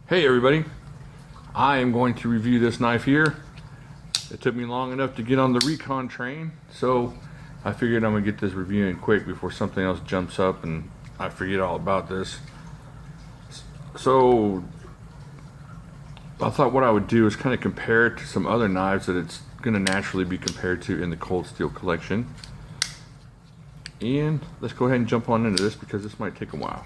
Hey everybody, I am going to review this knife here. It took me long enough to get on the Recon train, so I figured I'm going to get this review in quick before something else jumps up and I forget all about this. So I thought what I would do is kind of compare it to some other knives that it's going to naturally be compared to in the Cold Steel collection. And let's go ahead and jump on into this because this might take a while.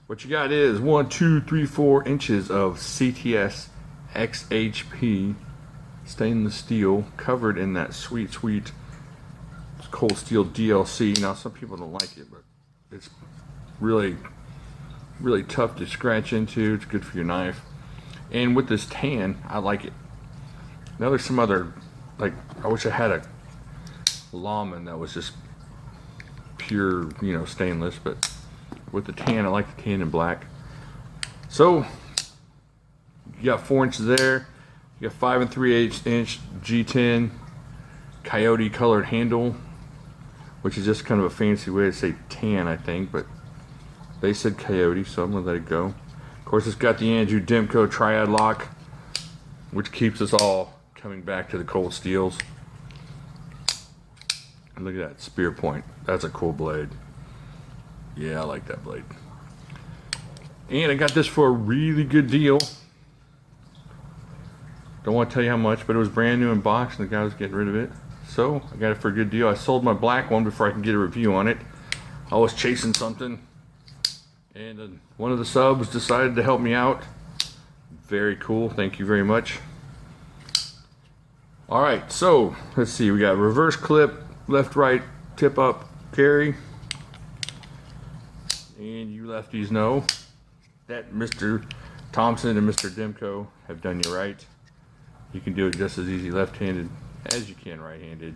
What you got is 1, 2, 3, 4 inches of CTS XHP stainless steel covered in that sweet Cold Steel DLC. Now some people don't like it, but it's really tough to scratch into. It's good for your knife. And with this tan, I like it. Now there's some other, like, I wish I had a Lawman that was just pure, stainless, but with the tan, I like the tan and black. So you got 4 inches there. You got 5 3/8 inch G10 coyote colored handle, which is just kind of a fancy way to say tan, I think, but they said coyote, so I'm gonna let it go. Of course, it's got the Andrew Demko triad lock, which keeps us all coming back to the Cold Steels. And look at that spear point. That's a cool blade. Yeah, I like that blade. And I got this for a really good deal. Don't want to tell you how much, but it was brand new in box and the guy was getting rid of it. So I got it for a good deal. I sold my black one before I could get a review on it. I was chasing something, and one of the subs decided to help me out. Very cool. Thank you very much. Alright, so let's see. We got reverse clip, left, right, tip up, carry. And you lefties know that Mr. Thompson and Mr. Demko have done you right. You can do it just as easy left-handed as you can right-handed.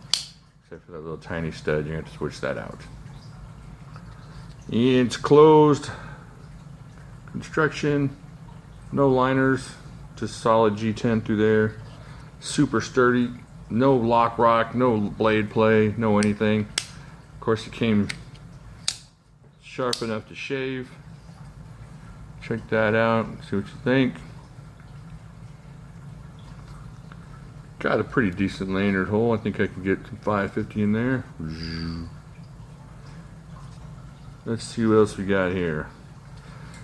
Except for that little tiny stud, you're going to have to switch that out. And it's closed. Construction. No liners. Just solid G10 through there. Super sturdy. No lock rock, no blade play, no anything. Of course, it came sharp enough to shave. Check that out, see what you think. Got a pretty decent lanyard hole. I think I can get 550 in there. Let's see what else we got here.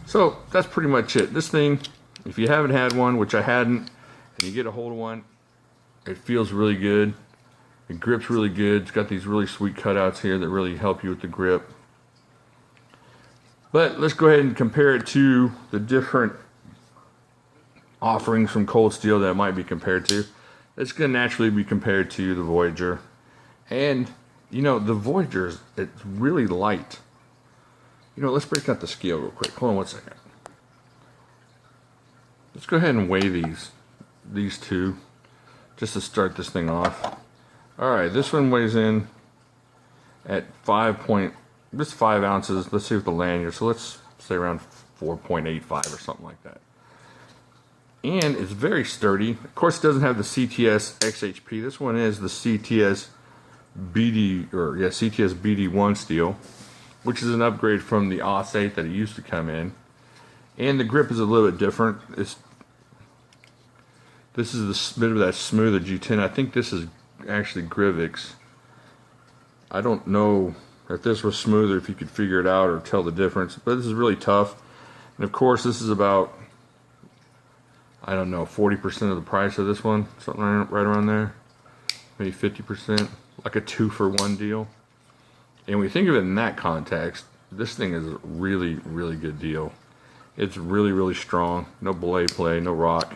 So that's pretty much it. This thing, if you haven't had one, which I hadn't, and you get a hold of one, it feels really good. It grips really good. It's got these really sweet cutouts here that really help you with the grip. But let's go ahead and compare it to the different offerings from Cold Steel that it might be compared to. It's going to naturally be compared to the Voyager. And, the Voyager, it's really light. Let's break out the scale real quick. Hold on 1 second. Let's go ahead and weigh these two, just to start this thing off. Alright, this one weighs in at 5 ounces. Let's see with the lanyard. So let's say around 4.85 or something like that. And it's very sturdy. Of course, it doesn't have the CTS XHP. This one is the CTS BD1 steel, which is an upgrade from the AUS-8 that it used to come in. And the grip is a little bit different. This is the bit of that smoother G10. I think this is actually Grivix. I don't know if this was smoother, if you could figure it out or tell the difference, but this is really tough. And of course, this is about, I don't know, 40% of the price of this one, something right around there, maybe 50%, like a 2-for-1 deal. And when you think of it in that context, this thing is a really good deal. It's really strong, no blade play, no rock.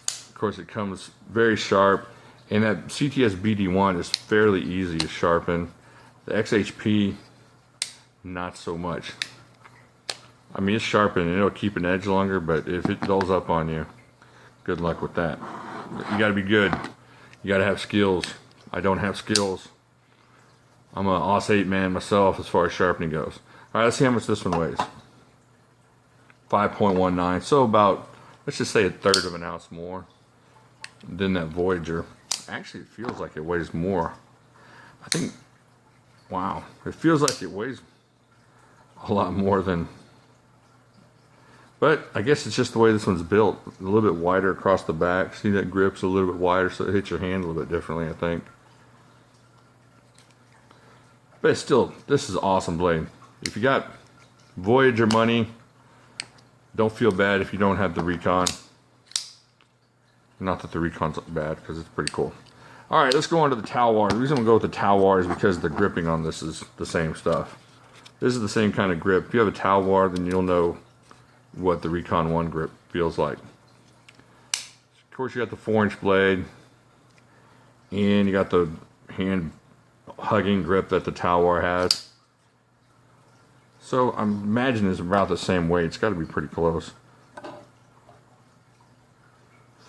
Of course, it comes very sharp, and that CTS BD1 is fairly easy to sharpen. The XHP, not so much. I mean, it's sharpened and it'll keep an edge longer, but if it dulls up on you, good luck with that. You gotta be good. You gotta have skills. I don't have skills. I'm an AUS-8 man myself as far as sharpening goes. Alright, let's see how much this one weighs. 5.19, so about, let's just say 1/3 of an ounce more than that Voyager. Actually, it feels like it weighs more. I think, wow, it feels like it weighs a lot more than But I guess it's just the way this one's built. A little bit wider across the back. See, that grip's a little bit wider, so it hits your hand a little bit differently, I think. But still, this is an awesome blade. If you got Voyager money, don't feel bad if you don't have the Recon. Not that the Recon's bad, because it's pretty cool. Alright, let's go on to the Talwar. The reason I'm going to go with the Talwar is because the gripping on this is the same stuff. This is the same kind of grip. If you have a Talwar, then you'll know what the Recon 1 grip feels like. Of course, you got the 4-inch blade, and you got the hand hugging grip that the Talwar has. So I'm imagining it's about the same weight. It's got to be pretty close.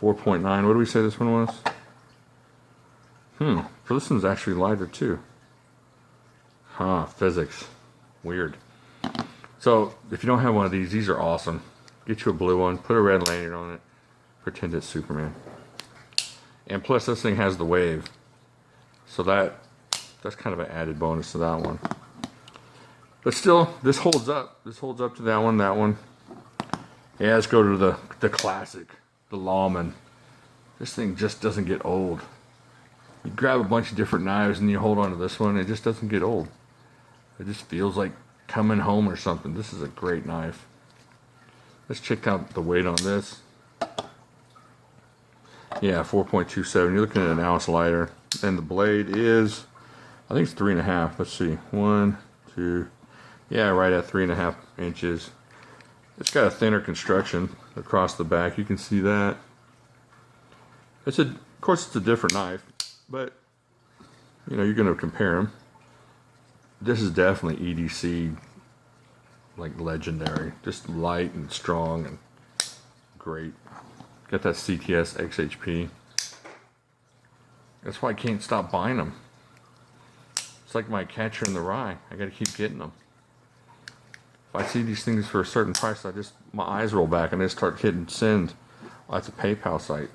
4.9. What do we say this one was? So this one's actually lighter too. Physics. Weird. So if you don't have one of these are awesome. Get you a blue one, put a red lanyard on it, pretend it's Superman. And plus this thing has the wave. So that's kind of an added bonus to that one. But still, this holds up. This holds up to that one, that one. Yeah, let's go to the classic, the Lawman. This thing just doesn't get old. You grab a bunch of different knives and you hold on to this one, it just doesn't get old. It just feels like coming home or something. This is a great knife. Let's check out the weight on this. Yeah, 4.27. You're looking at an ounce lighter. And the blade is, I think it's 3.5. Let's see. 1, 2. Yeah, right at 3.5 inches. It's got a thinner construction across the back. You can see that. Of course, it's a different knife, but you know you're going to compare them. This is definitely EDC, like legendary. Just light and strong and great. Got that CTS XHP. That's why I can't stop buying them. It's like my Catcher in the Rye. I got to keep getting them. If I see these things for a certain price, my eyes roll back and I start hitting send. Oh, that's a PayPal site.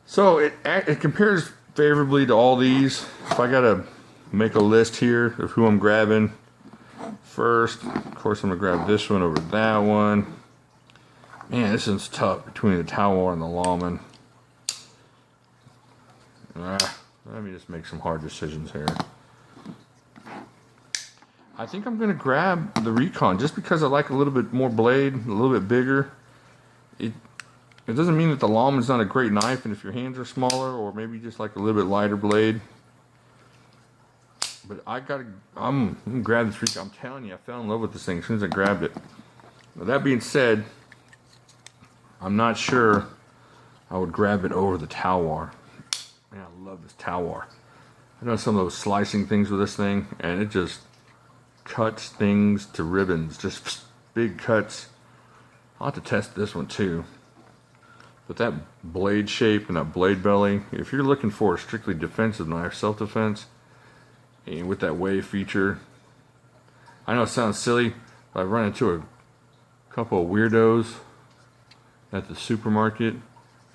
So it compares favorably to all these. If I gotta make a list here of who I'm grabbing first, of course I'm gonna grab this one over that one. Man, this one's tough between the Talwar and the Lawman. Let me just make some hard decisions here. I think I'm going to grab the Recon just because I like a little bit more blade, a little bit bigger. It doesn't mean that the Lawman's not a great knife, and if your hands are smaller or maybe just like a little bit lighter blade. But I'm going to grab this Recon. I'm telling you, I fell in love with this thing as soon as I grabbed it. Now, that being said, I'm not sure I would grab it over the Talwar. Man, I love this Talwar. I've done some of those slicing things with this thing, and it just cuts things to ribbons. Just big cuts. I'll have to test this one too. But that blade shape and that blade belly, if you're looking for a strictly defensive knife, self-defense, and with that wave feature, I know it sounds silly, but I've run into a couple of weirdos at the supermarket,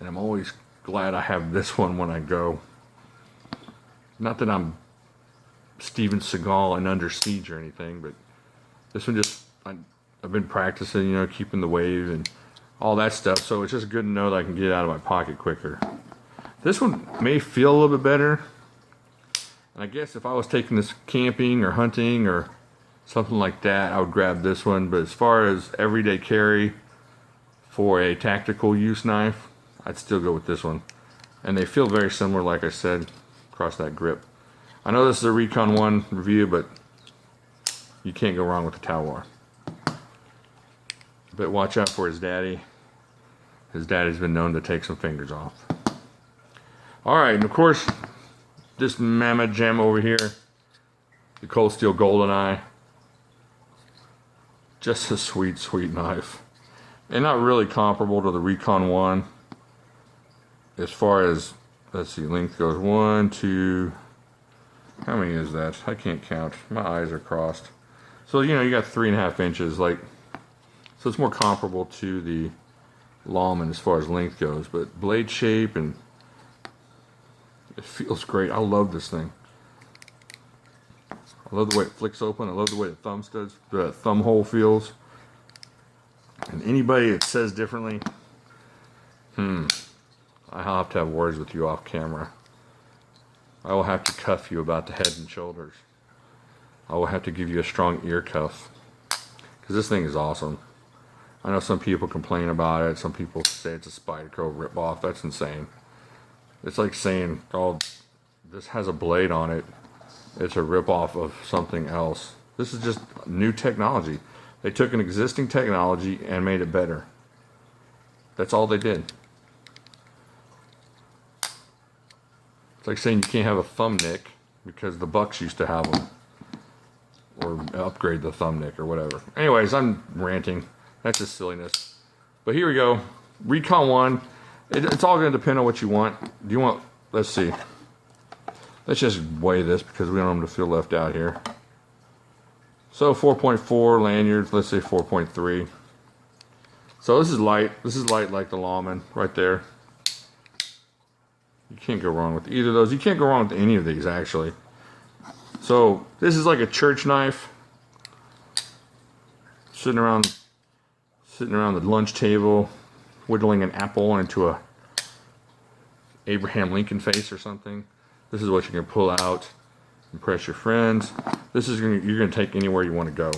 and I'm always glad I have this one when I go. Not that I'm Steven Seagal and Under Siege or anything, but this one just, I've been practicing, you know, keeping the wave and all that stuff, so it's just good to know that I can get it out of my pocket quicker. This one may feel a little bit better, and I guess if I was taking this camping or hunting or something like that, I would grab this one. But as far as everyday carry for a tactical use knife, I'd still go with this one. And they feel very similar, like I said, across that grip. I know this is a Recon 1 review, but you can't go wrong with the Talwar. But watch out for his daddy. His daddy's been known to take some fingers off. Alright, and of course, this Mama Gem over here, the Cold Steel Goldeneye. Just a sweet, sweet knife. And not really comparable to the Recon 1. As far as, let's see, length goes. 1, 2, how many is that? I can't count. My eyes are crossed. So, you know, you got 3.5 inches, like, so it's more comparable to the Lawman as far as length goes, but blade shape, and it feels great. I love this thing. I love the way it flicks open. I love the way the thumb hole feels. And anybody that says differently, I'll have to have words with you off camera. I will have to cuff you about the head and shoulders. I will have to give you a strong ear cuff. Because this thing is awesome. I know some people complain about it. Some people say it's a Spyderco ripoff. That's insane. It's like saying, oh, this has a blade on it. It's a ripoff of something else. This is just new technology. They took an existing technology and made it better. That's all they did. It's like saying you can't have a thumb nick because the Bucks used to have them. Or upgrade the thumb nick or whatever. Anyways, I'm ranting. That's just silliness. But here we go. Recon 1. It's all going to depend on what you want. Do you want... Let's see. Let's just weigh this because we don't want them to feel left out here. So 4.4 lanyards. Let's say 4.3. So this is light. This is light like the Lawman right there. You can't go wrong with either of those. You can't go wrong with any of these, actually. So this is like a church knife. Sitting around the lunch table, whittling an apple into a Abraham Lincoln face or something. This is what you can pull out, impress your friends. This is you're gonna take anywhere you want to go.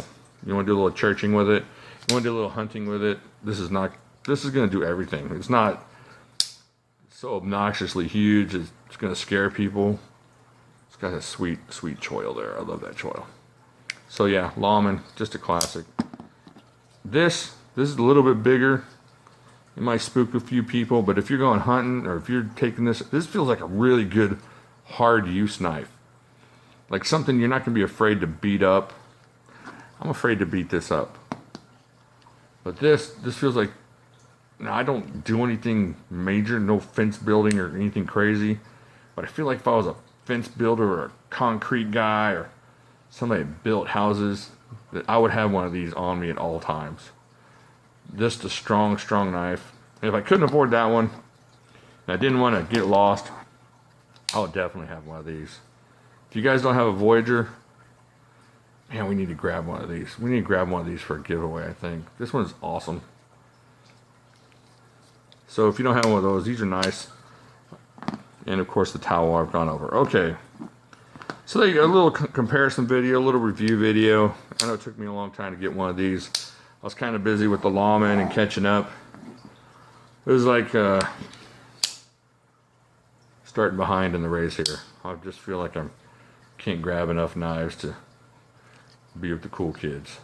You want to do a little churching with it. You want to do a little hunting with it. This is gonna do everything. It's not so obnoxiously huge. It's gonna scare people. It's got a sweet choil there. I love that choil. So yeah, Lawman, just a classic. This is a little bit bigger. It might spook a few people, but if you're going hunting or if you're taking this feels like a really good hard use knife. Like something you're not going to be afraid to beat up. I'm afraid to beat this up. But this feels like, now I don't do anything major, no fence building or anything crazy, but I feel like if I was a fence builder or a concrete guy or somebody that built houses, that I would have one of these on me at all times. Just a strong knife. And if I couldn't afford that one, and I didn't want to get lost, I would definitely have one of these. If you guys don't have a Voyager, man, we need to grab one of these. We need to grab one of these for a giveaway, I think. This one's awesome. So if you don't have one of those, these are nice. And of course the towel I've gone over. Okay. So there you go, a little comparison video, a little review video. I know it took me a long time to get one of these. I was kind of busy with the Lawman and catching up. It was like starting behind in the race here. I just feel like I can't grab enough knives to be with the cool kids.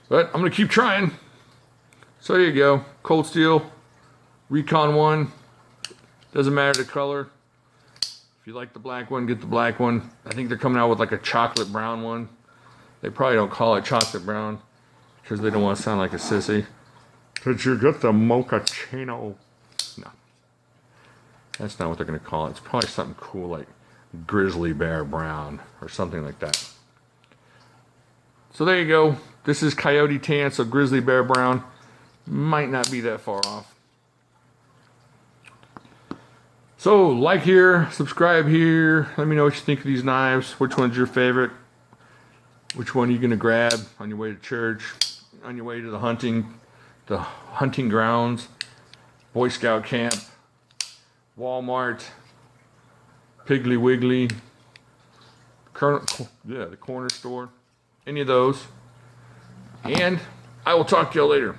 But I'm going to keep trying. So there you go. Cold Steel, Recon 1. Doesn't matter the color. If you like the black one, get the black one. I think they're coming out with like a chocolate brown one. They probably don't call it chocolate brown because they don't want to sound like a sissy. Did you get the mochaccino? No. That's not what they're going to call it. It's probably something cool like grizzly bear brown or something like that. So there you go. This is coyote tan, so grizzly bear brown. Might not be that far off. So like here, subscribe here. Let me know what you think of these knives. Which one's your favorite? Which one are you going to grab on your way to church? On your way to the hunting grounds, Boy Scout camp, Walmart, Piggly Wiggly, the corner store, any of those. And I will talk to y'all later.